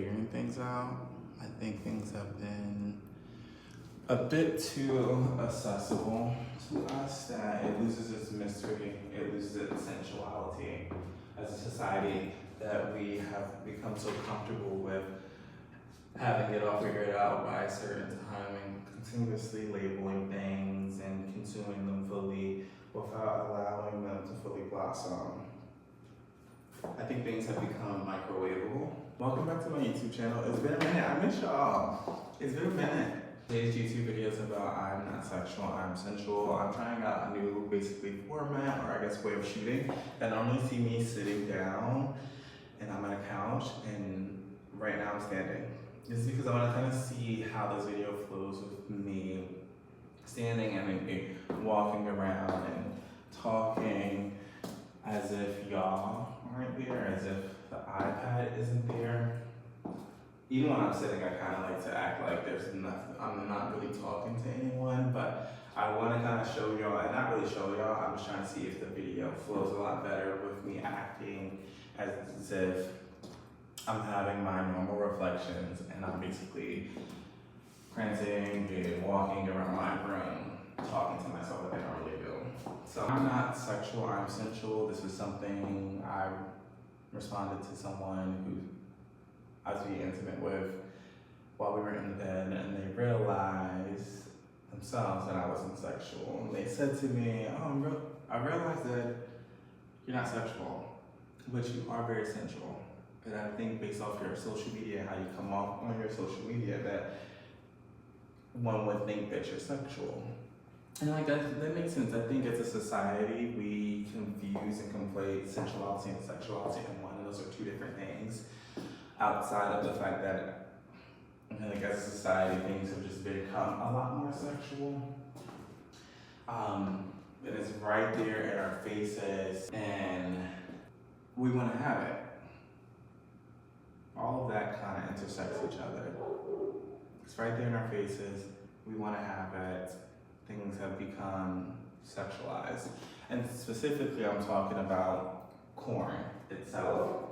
figuring things out. I think things have been a bit too accessible to us that it loses its mystery, it loses its sensuality as a society, that we have become so comfortable with having it all figured out by a certain time and continuously labeling things and consuming them fully without allowing them to fully blossom. I think things have become microwavable. Welcome back to my YouTube channel. It's been a minute. I miss y'all. It's been a minute. Today's YouTube video is about I'm not sexual, I'm sensual. I'm trying out a new basically format, or I guess way of shooting. I normally see me sitting down and I'm on a couch, and right now I'm standing. This is because I want to kind of see how this video flows with me standing and me walking around and talking as if y'all aren't there, as if the iPad isn't there. Even when I'm sitting, I kind of like to act like there's nothing, I'm not really talking to anyone, but I want to kind of show y'all, and not really show y'all, I'm just trying to see if the video flows a lot better with me acting as if I'm having my normal reflections and I'm basically prancing and walking around my room, talking to myself like I normally do. So I'm not sexual, I'm sensual. This is something I responded to someone who I was being intimate with while we were in bed, and they realized themselves that I wasn't sexual. And they said to me, oh, I realized that you're not sexual, but you are very sensual. And I think based off your social media and how you come off on your social media, that one would think that you're sexual. And like that makes sense. I think as a society, we confuse and conflate sensuality and sexuality in one, and those are two different things. Outside of the fact that, I think as a society, things have just become a lot more sexual. It is right there in our faces, and we want to have it. All of that kind of intersects each other. It's right there in our faces. We want to have it. Things have become sexualized. And specifically, I'm talking about porn itself.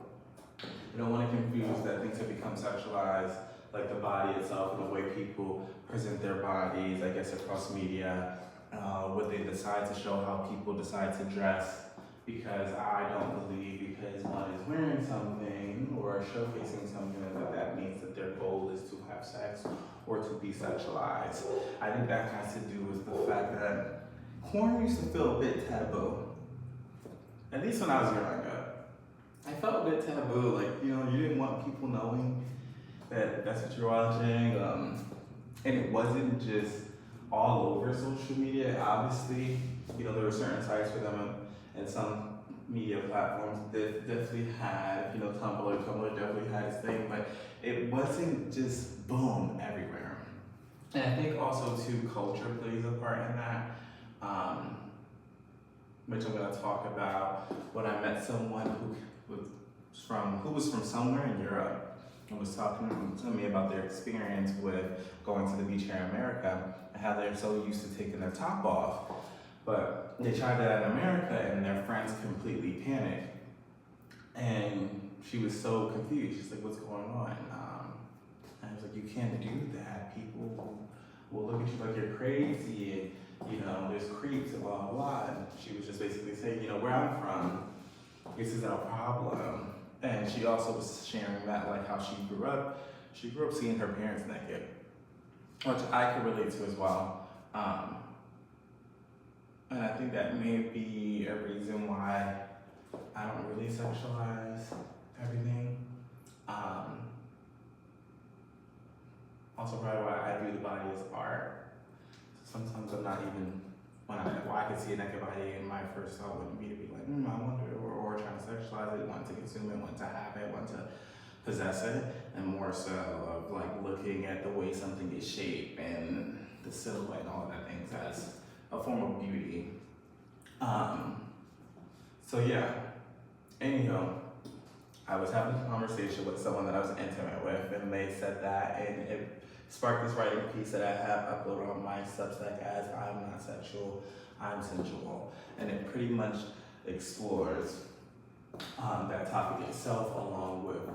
We don't want to confuse that things have become sexualized, like the body itself and the way people present their bodies, I guess, across media, what they decide to show, how people decide to dress. Because I don't believe because one is wearing something or showcasing something that means that their goal is to have sex or to be sexualized. I think that has to do with the fact that porn used to feel a bit taboo. At least when I was growing up. I felt a bit taboo, like, you didn't want people knowing that that's what you're watching. And it wasn't just all over social media. Obviously, there were certain sites for them. And some media platforms that definitely had, Tumblr definitely had its thing, but it wasn't just boom everywhere. And I think also too, culture plays a part in that, which I'm gonna talk about when I met someone who was from somewhere in Europe and was talking to me about their experience with going to the beach here in America and how they're so used to taking their top off. But they tried that in America and their friends completely panicked. And she was so confused. She's like, what's going on? And I was like, you can't do that. People will look at you like you're crazy and, there's creeps and blah, blah, blah. And she was just basically saying, where I'm from, this is no problem. And she also was sharing that, like how she grew up seeing her parents naked, which I could relate to as well. And I think that may be a reason why I don't really sexualize everything. Also probably why I view the body as art. Sometimes I'm not even, I could see a naked body and my first thought would be to be like, I wonder, or trying to sexualize it, want to consume it, want to have it, want to possess it, and more so of like looking at the way something is shaped and the silhouette and all of that things as a form of beauty. So yeah, anyhow, I was having a conversation with someone that I was intimate with, and they said that, and it sparked this writing piece that I have uploaded on my Substack as I'm not sexual, I'm sensual. And it pretty much explores that topic itself along with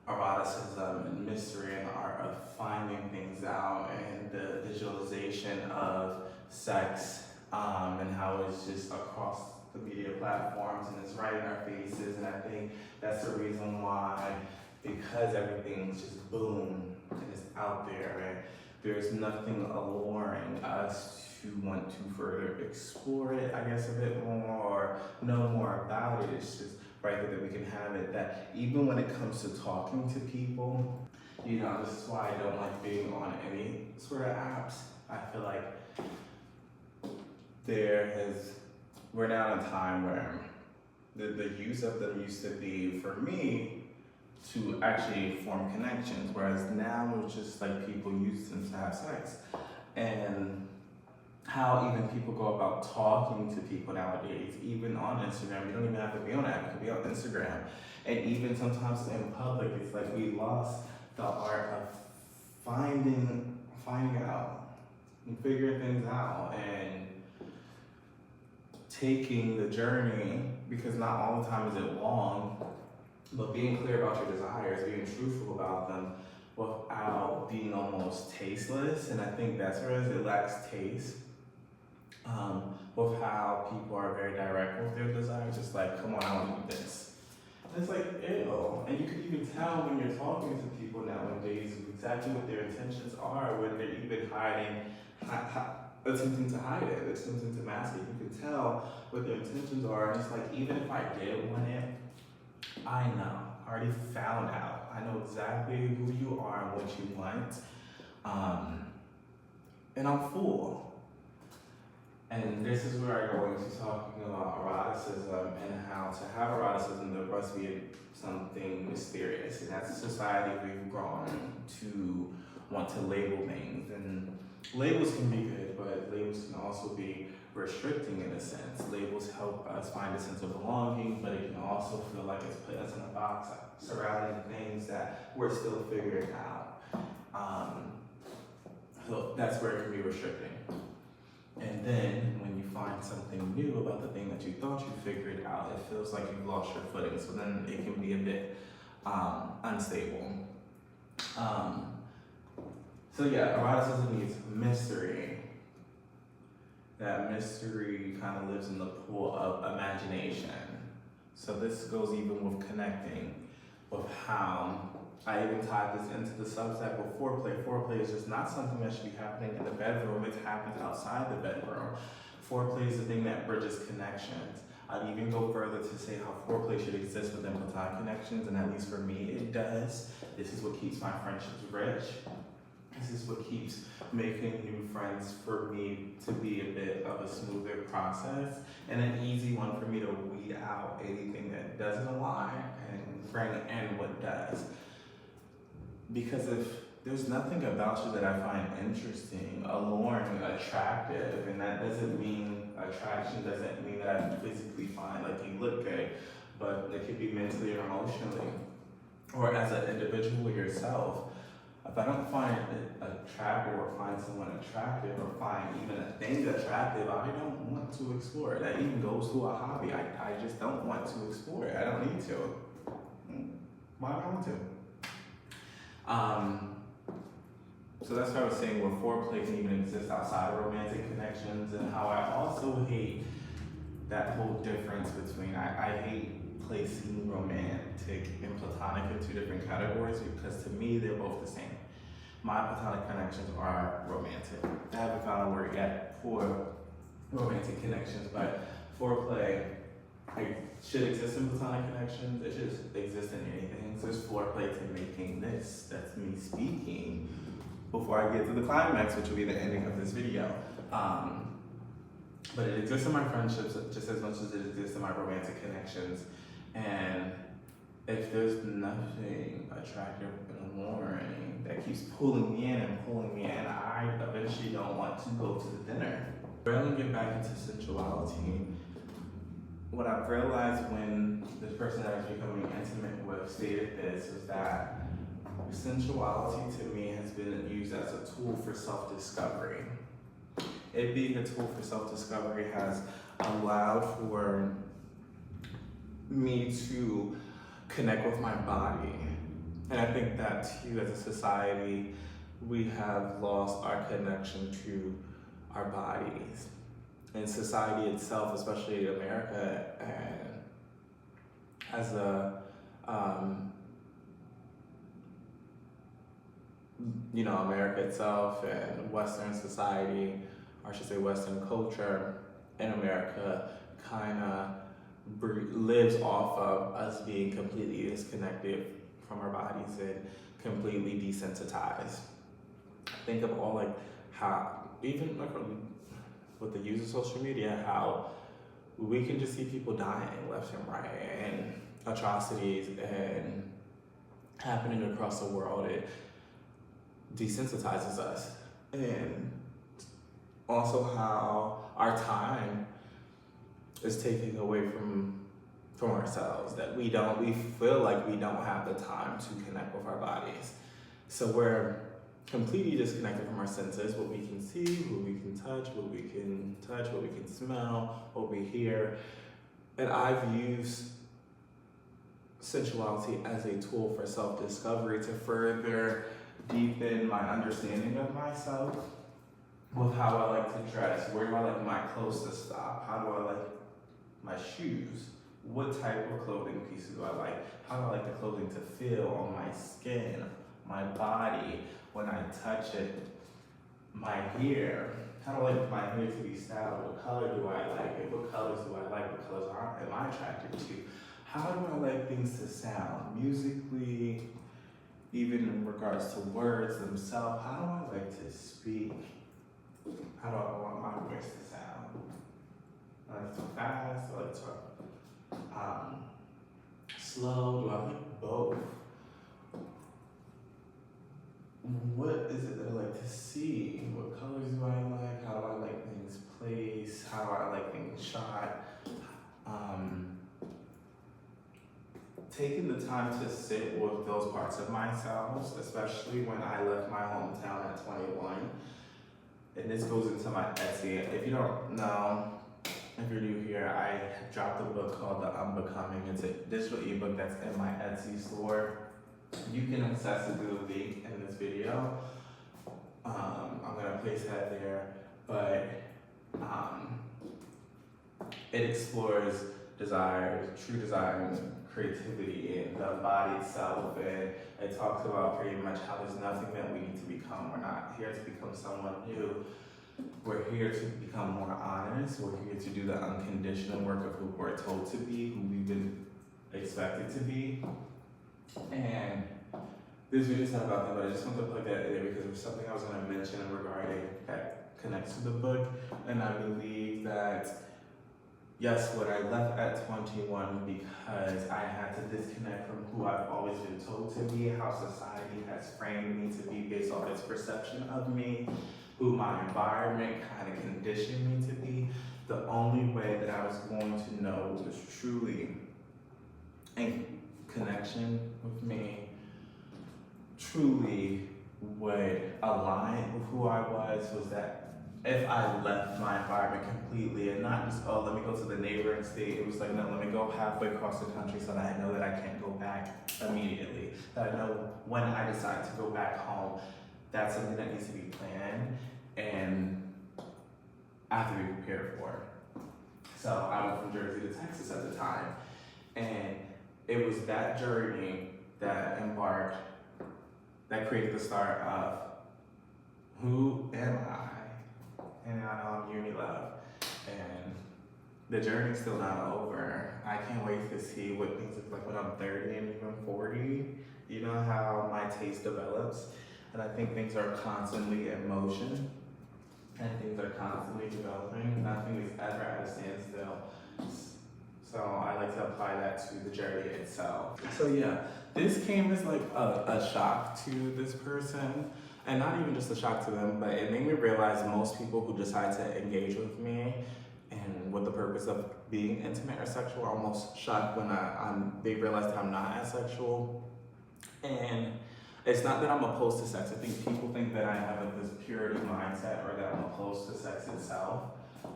eroticism and mystery and the art of finding things out, and the visualization of sex, and how it's just across the media platforms and it's right in our faces. And I think that's the reason why, because everything's just boom and it's out there, and there's nothing alluring us to want to further explore it, I guess, a bit more or know more about it. It's just right there that we can have it, that even when it comes to talking to people, you know, this is why I don't like being on any sort of apps. I feel like we're now in a time where the use of them used to be, for me, to actually form connections, whereas now it's just like people use them to have sex. And how even people go about talking to people nowadays, even on Instagram. You don't even have to be on an app, you can be on Instagram. And even sometimes in public, it's like we lost the art of finding out and figuring things out and taking the journey, because not all the time is it long, but being clear about your desires, being truthful about them without being almost tasteless. And I think that's where it lacks taste. With how people are very direct with their desires, just like, come on, I want to do this. And it's like, ew. And you can even tell when you're talking to people nowadays exactly what their intentions are, when they're even attempting to hide it, attempting to mask it. You can tell what their intentions are. And it's like, even if I did want it, I know, I already found out. I know exactly who you are and what you want. And I'm full. And this is where I go into talking about eroticism, and how to have eroticism, there must be something mysterious. And as a society, we've grown to want to label things. And labels can be good, but labels can also be restricting in a sense. Labels help us find a sense of belonging, but it can also feel like it's put us in a box surrounding things that we're still figuring out. So that's where it can be restricting. And then when you find something new about the thing that you thought you figured out, it feels like you've lost your footing. So then it can be a bit unstable. So yeah, eroticism needs mystery. That mystery kind of lives in the pool of imagination. So this goes even with connecting, with how I even tied this into the subset with foreplay. Foreplay is just not something that should be happening in the bedroom, it happens outside the bedroom. Foreplay is the thing that bridges connections. I'd even go further to say how foreplay should exist within platonic connections, and at least for me, it does. This is what keeps my friendships rich. This is what keeps making new friends for me to be a bit of a smoother process, and an easy one for me to weed out anything that doesn't align and bring in what does. Because if there's nothing about you that I find interesting, alluring, attractive, and that doesn't mean attraction doesn't mean that I physically find like you look good, but it could be mentally or emotionally, or as an individual yourself. If I don't find it attractive, or find someone attractive, or find even a thing attractive, I don't want to explore it. That even goes to a hobby. I just don't want to explore it. I don't need to. Why do I want to? So that's what I was saying, where foreplay can even exist outside of romantic connections, and how I also hate that whole difference between, I hate placing romantic and platonic in two different categories, because to me, they're both the same. My platonic connections are romantic. I haven't found a word yet for romantic connections, but foreplay, it should exist in platonic connections. It should exist in anything. So there's foreplay to making this. That's me speaking before I get to the climax, which will be the ending of this video. But it exists in my friendships just as much as it exists in my romantic connections. And if there's nothing attractive and alluring that keeps pulling me in, I eventually don't want to go to the dinner. Rarely get back into sensuality. What I've realized when this person that I was becoming intimate with stated this is that sensuality to me has been used as a tool for self-discovery. It being a tool for self-discovery has allowed for me to connect with my body And I think that too, as a society, we have lost our connection to our bodies. And society itself, especially America, and as a America itself and Western society, or I should say Western culture in America, kind of lives off of us being completely disconnected from our bodies and completely desensitized. Think of all like how, even like with the use of social media, how we can just see people dying left and right, and atrocities and happening across the world. It desensitizes us. And also how our time is taken away from ourselves, that we feel like we don't have the time to connect with our bodies. So we're completely disconnected from our senses, what we can see, what we can touch, what we can smell, what we hear. And I've used sensuality as a tool for self-discovery to further deepen my understanding of myself, with how I like to dress, where do I like my clothes to stop, how do I like my shoes, what type of clothing pieces do I like, how do I like the clothing to feel on my skin, my body, when I touch it, my hair, how do I like my hair to be styled, what color do I like, what colors do I like, what colors am I attracted to, how do I like things to sound, musically, even in regards to words themselves, how do I like to speak, how do I want my voice to sound, do I like to talk fast, do I like to talk slow, do I like both? What is it that I like to see? What colors do I like? How do I like things placed? How do I like things shot? Taking the time to sit with those parts of myself, especially when I left my hometown at 21. And this goes into my Etsy. If you don't know, if you're new here, I dropped a book called The Unbecoming. It's a digital ebook that's in my Etsy store. You can access it through the link in this video. I'm gonna place that there, but it explores desires, true desires, creativity, and the body itself, and it talks about pretty much how there's nothing that we need to become. We're not here to become someone new. We're here to become more honest. We're here to do the unconditional work of who we're told to be, who we've been expected to be. And this video is not about that, but I just want to plug that in there because it was something I was going to mention regarding that connects to the book. And I believe that, yes, what I left at 21 because I had to disconnect from who I've always been told to be, how society has framed me to be based on its perception of me, who my environment kind of conditioned me to be. The only way that I was going to know was truly in connection with me, truly would align with who I was that if I left my environment completely and not just, oh, let me go to the neighboring state, it was like, no, let me go halfway across the country so that I know that I can't go back immediately, that I know when I decide to go back home, that's something that needs to be planned and I have to be prepared for it. So I went from Jersey to Texas at the time, and it was that journey that created the start of who am I? And I know I'm uni love. And the journey's still not over. I can't wait to see what things look like when I'm 30 and even 40. You know how my taste develops. And I think things are constantly in motion. And things are constantly developing. Nothing is ever at a standstill. So I like to apply that to the journey itself. So yeah, this came as like a shock to this person, and not even just a shock to them, but it made me realize most people who decide to engage with me and with the purpose of being intimate or sexual are almost shocked when they realize that I'm not as sexual. And it's not that I'm opposed to sex. I think people think that I have like this purity mindset or that I'm opposed to sex itself.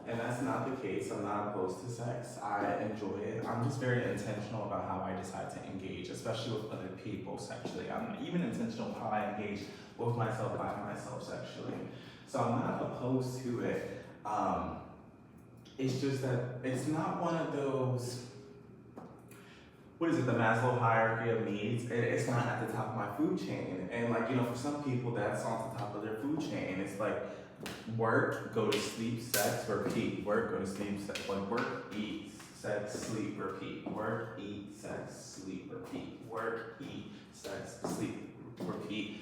And that's not the case. I'm not opposed to sex. I enjoy it. I'm just very intentional about how I decide to engage, especially with other people sexually. I'm even intentional how I engage with myself, by myself sexually. So I'm not opposed to it. It's just that it's not one of those, what is it, the Maslow hierarchy of needs? It's not at the top of my food chain. And like, for some people, that's on the top of their food chain. It's like work, go to sleep, sex, repeat. Work, go to sleep, sex, like work, eat, sex, sleep, repeat. Work, eat, sex, sleep, repeat. Work, eat, sex, sleep, repeat.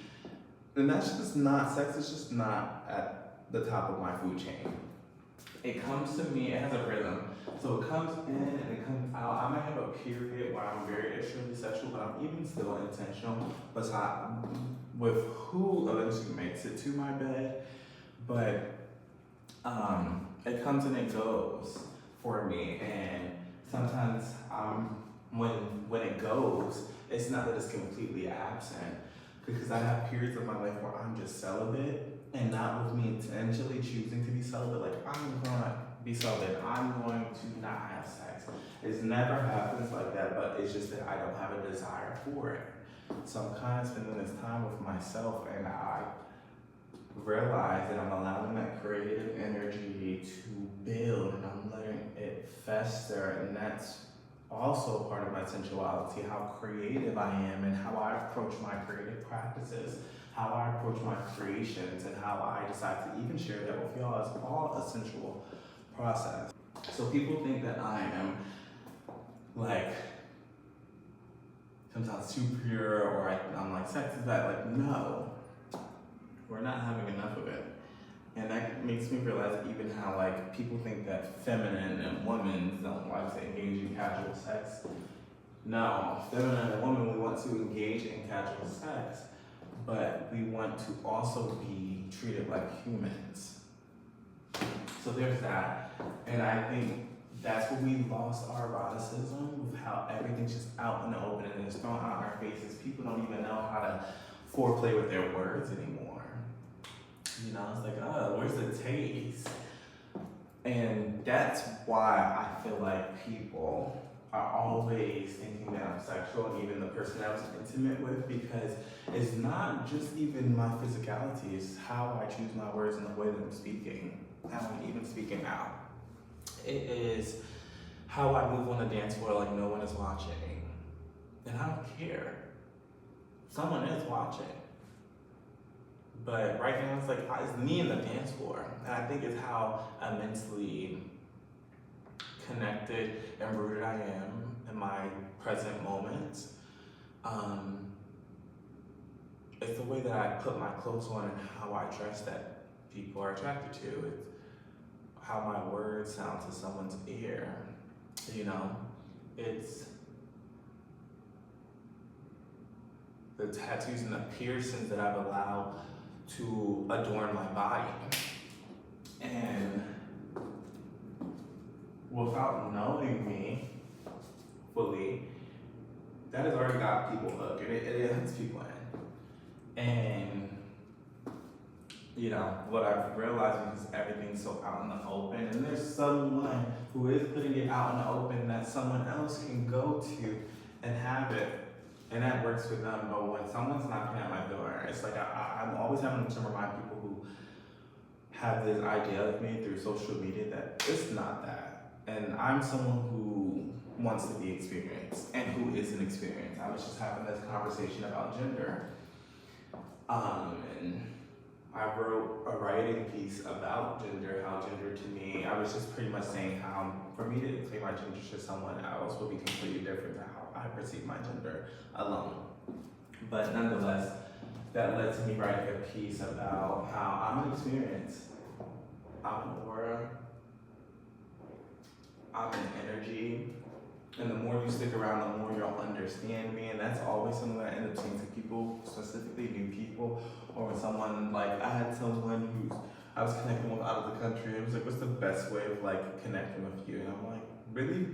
And that's just not, sex is just not at the top of my food chain. It comes to me, it has a rhythm. So it comes in and it comes out. I might have a period where I'm very extremely sexual, but I'm even still intentional with who eventually makes it to my bed. But it comes and it goes for me. And sometimes when it goes, it's not that it's completely absent. Because I have periods of my life where I'm just celibate, and not with me intentionally choosing to be celibate. Like, I'm gonna be celibate, I'm going to not have sex. It never happens like that, but it's just that I don't have a desire for it. So I'm kind of spending this time with myself, and I realize that I'm allowing that creative energy to build, and I'm letting it fester, and that's also part of my sensuality, how creative I am and how I approach my creative practices, how I approach my creations, and how I decide to even share that with y'all is all a sensual process. So people think that I am like sometimes too pure, or I'm like sex is bad. Like, no, we're not having enough of it. And that makes me realize even how like people think that feminine and women don't like to engage in casual sex. No, feminine and women, we want to engage in casual sex, but we want to also be treated like humans. So there's that. And I think that's where we lost our eroticism, with how everything's just out in the open and it's thrown out in our faces. People don't even know how to foreplay with their words anymore. It's like, where's the taste? And that's why I feel like people are always thinking that I'm sexual, and even the person I was intimate with, because it's not just even my physicality, it's how I choose my words and the way that I'm speaking, how I'm even speaking out. It is how I move on the dance floor like no one is watching. And I don't care. Someone is watching. But right now, it's like, it's me and the dance floor. And I think it's how immensely connected and rooted I am in my present moments. It's the way that I put my clothes on and how I dress that people are attracted to. It's how my words sound to someone's ear. It's the tattoos and the piercings that I've allowed to adorn my body. And without knowing me fully, that has already got people hooked, and it hooks people in. And what I've realized is everything's so out in the open, and there's someone who is putting it out in the open that someone else can go to and have it. And that works for them, but when someone's knocking at my door, it's like I'm always having to remind people who have this idea of me through social media that it's not that. And I'm someone who wants to be experienced and who is an experience. I was just having this conversation about gender. And I wrote a writing piece about gender, how gender to me, I was just pretty much saying how for me to explain my gender to someone else will be completely different to how I perceive my gender alone. But nonetheless, that led to me writing a piece about how I'm an experience. I'm an aura. I'm an energy. And the more you stick around, the more you'll understand me. And that's always something that I end up saying to people, specifically new people, or when someone, like, I had someone who I was connecting with out of the country. It was like, what's the best way of like connecting with you? And I'm like, really?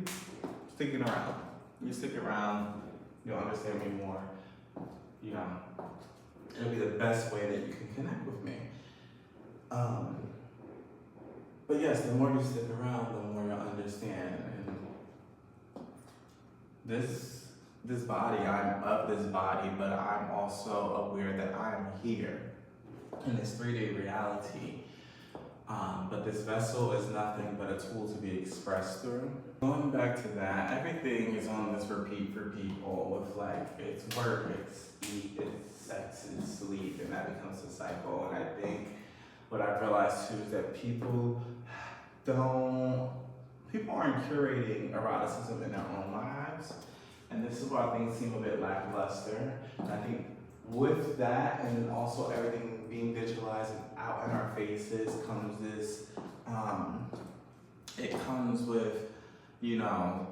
Sticking around. You stick around, you'll understand me more. It'll be the best way that you can connect with me. But yes, the more you stick around, the more you'll understand. And this body, I'm of this body, but I'm also aware that I'm here in this 3-day reality. But this vessel is nothing but a tool to be expressed through. Going back to that, everything is on this repeat for people with like, it's work, it's eat, it's sex, it's sleep, and that becomes a cycle. And I think what I've realized too is that people aren't curating eroticism in their own lives. And this is why things seem a bit lackluster. And I think with that, and then also everything being digitalized and out in our faces, comes this, it comes with, you know,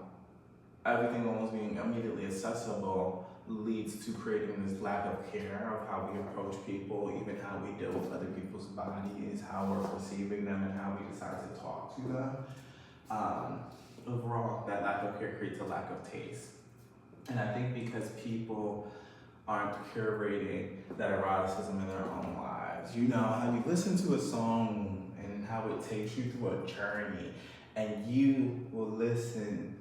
everything almost being immediately accessible leads to creating this lack of care of how we approach people, even how we deal with other people's bodies, how we're perceiving them, and how we decide to talk to them. Overall, that lack of care creates a lack of taste. And I think because people aren't curating that eroticism in their own lives. You know, how you listen to a song and how it takes you through a journey, and you will listen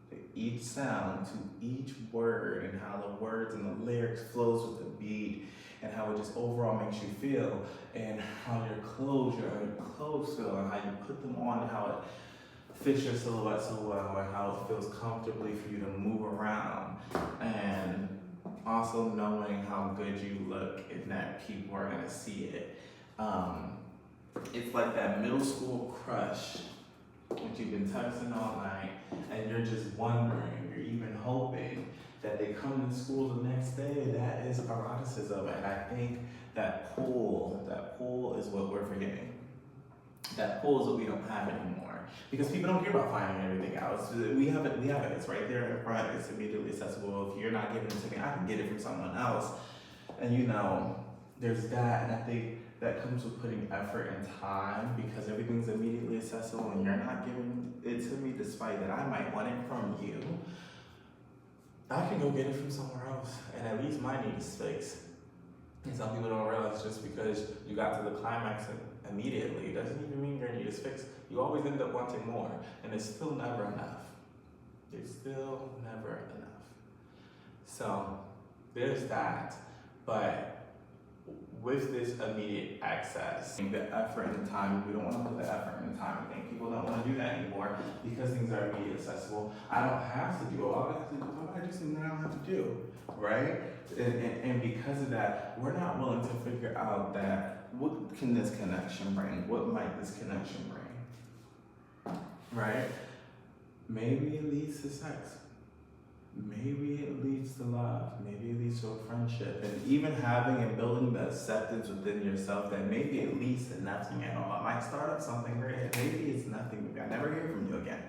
to each sound, to each word, and how the words and the lyrics flows with the beat, and how it just overall makes you feel, and how your clothes feel, and how you put them on, and how it fits your silhouette so well, and how it feels comfortably for you to move around, and also knowing how good you look and that people are gonna see it. It's like that middle school crush that you've been texting all night, and you're just wondering, you're even hoping that they come to school the next day. That is eroticism, and I think that pull is what we're forgetting. That pull is what we don't have anymore. Because people don't care about finding everything else. We have it, it's right there in front, it's immediately accessible. If you're not giving it to me, I can get it from someone else. And you know, there's that, and I think that comes with putting effort and time, because everything's immediately accessible and you're not giving it to me, despite that I might want it from you. I can go get it from somewhere else, and at least my need is fixed. And some people don't realize just because you got to the climax immediately, it doesn't even mean your need is fixed. You always end up wanting more, and it's still never enough. It's still never enough. So there's that, but with this immediate access, the effort and the time, we don't want to put the effort and the time. I think people don't want to do that anymore because things are immediately accessible. I don't have to do all I do something I don't have to do, right? And because of that, we're not willing to figure out that what can this connection bring? What might this connection bring? Right? Maybe it leads to sex. Maybe it leads to love. Maybe it leads to a friendship. And even having and building the acceptance within yourself that maybe it leads to nothing at all. I might start up something great. Maybe it's nothing. Maybe I never hear from you again.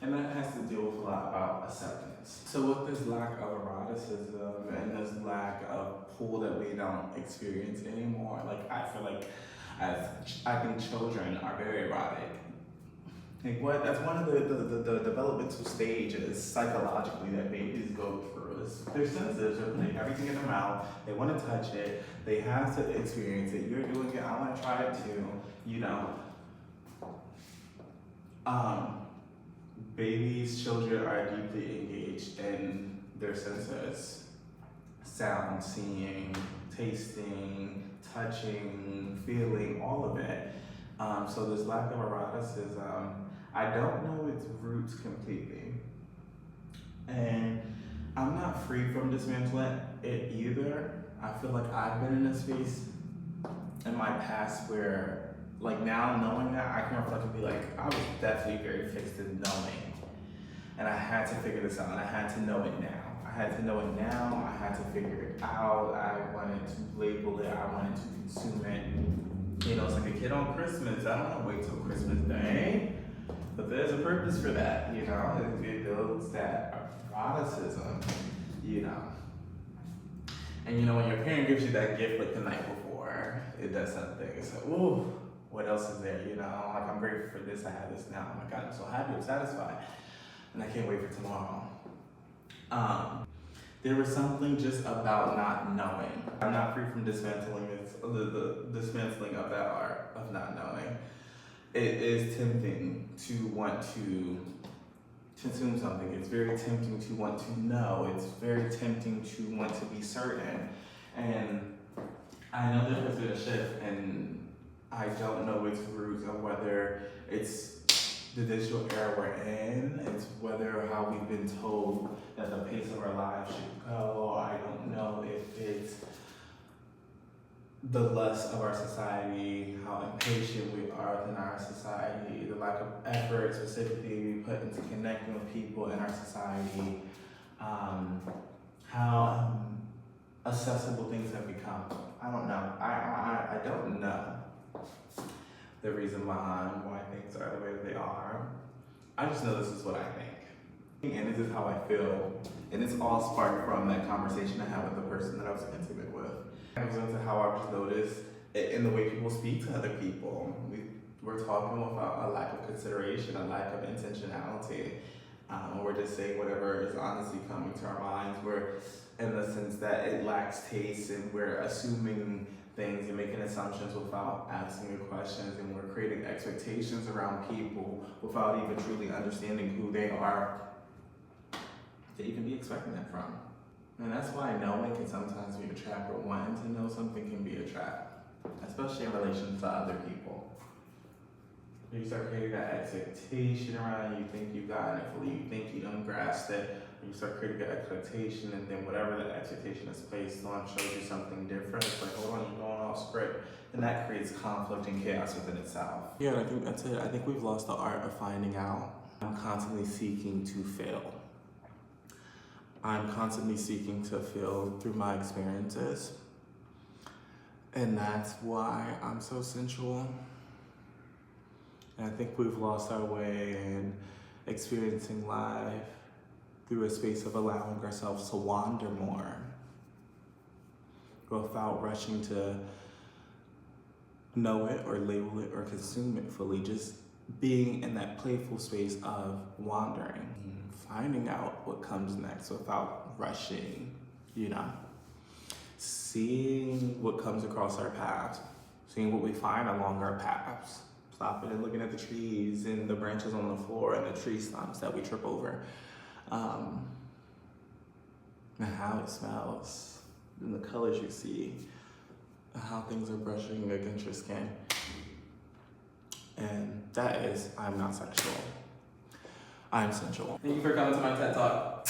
And that has to deal with a lot about acceptance. So with this lack of eroticism and this lack of pull that we don't experience anymore, like I feel like I think children are very erotic. Like what? That's one of the developmental stages psychologically that babies go through. They're sensitive. They're putting everything in their mouth. They want to touch it. They have to experience it. You're doing it. I want to try it too. You know. Children are deeply engaged in their senses: sound, seeing, tasting, touching, feeling, all of it. So this lack of eroticism, I don't know its roots completely. And I'm not free from dismantling it either. I feel like I've been in a space in my past where, like now knowing that, I can reflect and be like, I was definitely very fixed in knowing. And I had to figure this out, and I had to know it now. I had to know it now, I had to figure it out. I wanted to label it, I wanted to consume it. You know, it's like a kid on Christmas. I don't want to wait till Christmas Day, but there's a purpose for that, you know. It builds that eroticism, you know. And you know, when your parent gives you that gift like the night before, it does something. It's like, ooh, what else is there, you know? Like, I'm grateful for this, I have this now. Oh my God, I'm so happy, I'm satisfied. And I can't wait for tomorrow. There was something just about not knowing. I'm not free from dismantling the dismantling of that art of not knowing. it is tempting to want to consume something. It's very tempting to want to know. It's very tempting to want to be certain. And I know there has been a shift, and I don't know its roots of whether it's the digital era we're in, it's whether how we've been told that the pace of our lives should go. I don't know if it's the lust of our society, how impatient we are within our society, the lack of effort specifically we put into connecting with people in our society, how accessible things have become. I don't know. I don't know the reason behind why things are the way that they are. I just know this is what I think. And this is how I feel. And it's all sparked from that conversation I had with the person that I was intimate with. It goes into how I've just noticed in the way people speak to other people. We're talking without a lack of consideration, a lack of intentionality. We're just saying whatever is honestly coming to our minds. We're in the sense that it lacks taste, and we're assuming things and making assumptions without asking the questions, and we're creating expectations around people without even truly understanding who they are that you can be expecting that from. And that's why knowing can sometimes be a trap, or wanting to know something can be a trap, especially in relation to other people. You start creating that expectation around it, you think you've gotten it fully, you think you don't grasp it, you start creating that expectation, and then whatever that expectation is based on shows you something different. It's like, hold on, you're going off script. And that creates conflict and chaos within itself. Yeah, and I think that's it. I think we've lost the art of finding out. I'm constantly seeking to fail. I'm constantly seeking to feel through my experiences. And that's why I'm so sensual. And I think we've lost our way in experiencing life through a space of allowing ourselves to wander more without rushing to know it or label it or consume it fully. Just being in that playful space of wandering, finding out what comes next without rushing, seeing what comes across our paths, seeing what we find along our paths, stopping and looking at the trees and the branches on the floor and the tree stumps that we trip over, and how it smells, and the colors you see, and how things are brushing against your skin. And that is, I'm not sexual. I'm sensual. Thank you for coming to my TED Talk.